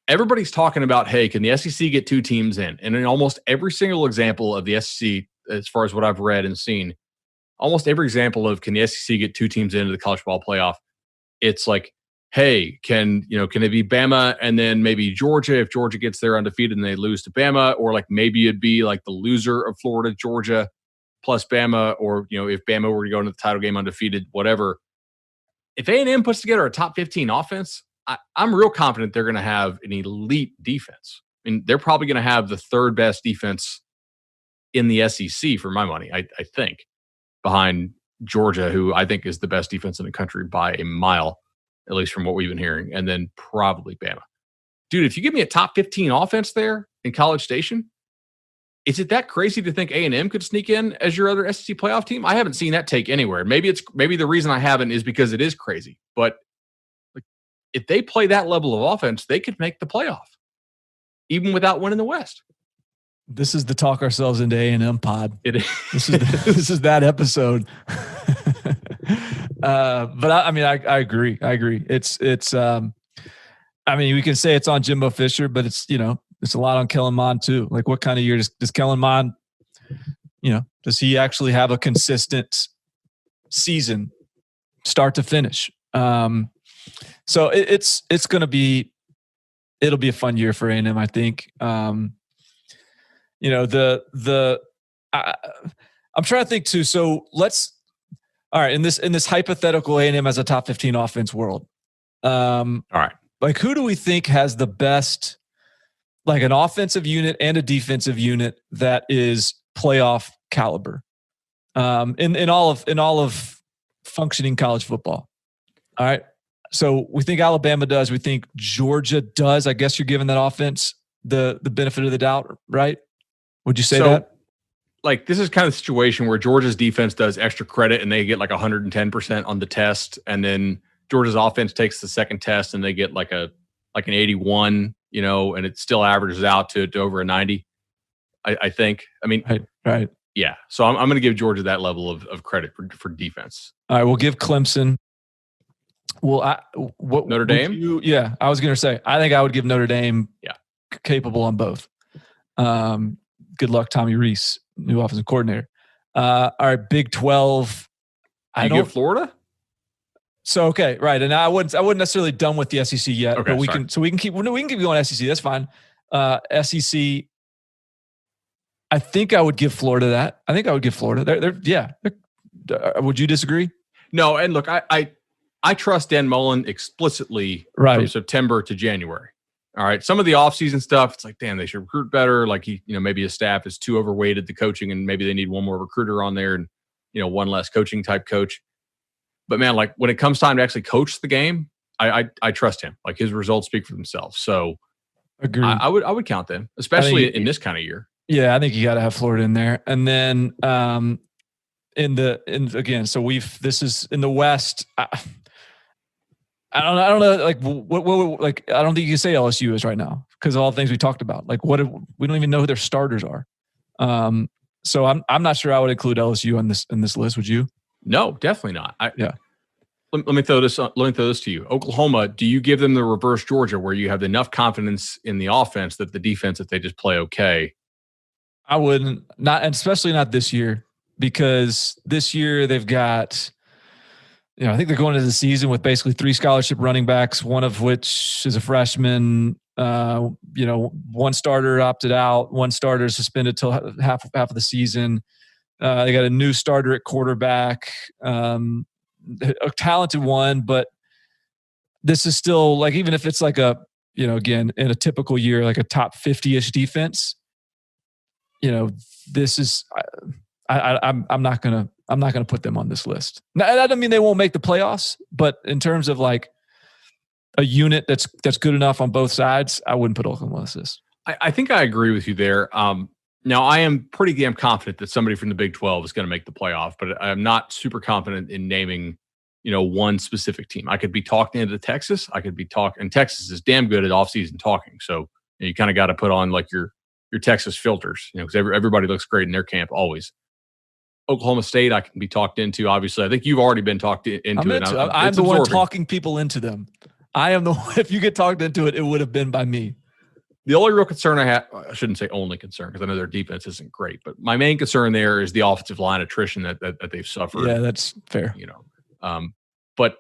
everybody's talking about, hey, can the SEC get 2 teams in? And in almost every single example of the SEC, as far as what I've read and seen, almost every example of can the SEC get 2 teams into the college football playoff, it's like, hey, can it be Bama and then maybe Georgia if Georgia gets there undefeated and they lose to Bama, or like maybe it'd be like the loser of Florida, Georgia plus Bama, or if Bama were to go into the title game undefeated, whatever. If A&M puts together a top 15 offense, I'm real confident they're going to have an elite defense. I mean, they're probably going to have the 3rd best defense in the SEC for my money, I think, behind Georgia, who I think is the best defense in the country by a mile, at least from what we've been hearing, and then probably Bama. Dude, if you give me a top 15 offense there in College Station, is it that crazy to think A&M could sneak in as your other SEC playoff team? I haven't seen that take anywhere. Maybe the reason I haven't is because it is crazy. But if they play that level of offense, they could make the playoff, even without winning the West. This is the talk ourselves into A&M pod. It is. This is that episode. But I agree. It's. We can say it's on Jimbo Fisher, but it's a lot on Kellen Mond too. Like, what kind of year does Kellen Mond? Does he actually have a consistent season, start to finish? So it'll be a fun year for A&M, I think. I'm trying to think too. So all right, in this hypothetical A&M as a top 15 offense world. All right. Like, who do we think has the best, like, an offensive unit and a defensive unit that is playoff caliber, in all of functioning college football? All right. So we think Alabama does. We think Georgia does. I guess you're giving that offense the benefit of the doubt, right? Would you say that? Like, this is kind of the situation where Georgia's defense does extra credit and they get like 110% on the test, and then Georgia's offense takes the second test and they get like an 81, and it still averages out to over a 90. I think. I mean, right. Yeah. So I'm going to give Georgia that level of credit for defense. All right, we'll give Clemson. Well, Notre Dame? I was going to say, I think I would give Notre Dame capable on both. Good luck, Tommy Rees, new offensive coordinator. All right, Big 12. You give Florida? So, okay, right. And I wouldn't necessarily done with the SEC yet, okay, but we can keep going SEC. That's fine. SEC, I think I would give Florida that. I think I would give Florida. Would you disagree? No, and look, I trust Dan Mullen explicitly from September to January. All right. Some of the offseason stuff, it's like, damn, they should recruit better. Like, maybe his staff is too overweighted the coaching, and maybe they need one more recruiter on there and, one less coaching type coach. But man, like, when it comes time to actually coach the game, I trust him. Like, his results speak for themselves. So agreed. I would count them, especially in this kind of year. Yeah, I think you got to have Florida in there. And then this is in the West. I don't know. Like, what like, I don't think you can say LSU is right now because of all the things we talked about. Like, we don't even know who their starters are. So I'm not sure I would include LSU in this list. Would you? No, definitely not. Let me throw this to you. Oklahoma, do you give them the reverse Georgia, where you have enough confidence in the offense that the defense, if they just play okay? I wouldn't, not, and especially not this year, because this year they've got, I think they're going into the season with basically 3 scholarship running backs, one of which is a freshman. One starter opted out, one starter suspended till half of the season. They got a new starter at quarterback, a talented one, but this is still, like, even if it's like a, again, in a typical year, like a top 50-ish defense, this is, I'm not gonna put them on this list. Now, that doesn't mean they won't make the playoffs, but in terms of like a unit that's good enough on both sides, I wouldn't put Oklahoma on this list. I think I agree with you there. Now, I am pretty damn confident that somebody from the Big 12 is going to make the playoff, but I'm not super confident in naming, one specific team. I could be talking into Texas. And Texas is damn good at offseason talking. So you kind of got to put on like your Texas filters, because everybody looks great in their camp always. Oklahoma State, I can be talked into. Obviously, I think you've already been talked into it. I'm the one talking people into them. I am the one. If you get talked into it, it would have been by me. The only real concern I have, I shouldn't say only concern because I know their defense isn't great, but my main concern there is the offensive line attrition that they've suffered. Yeah, that's fair. But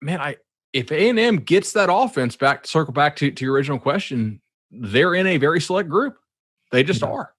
man, if A&M gets that offense back, circle back to your original question, they're in a very select group. They just are.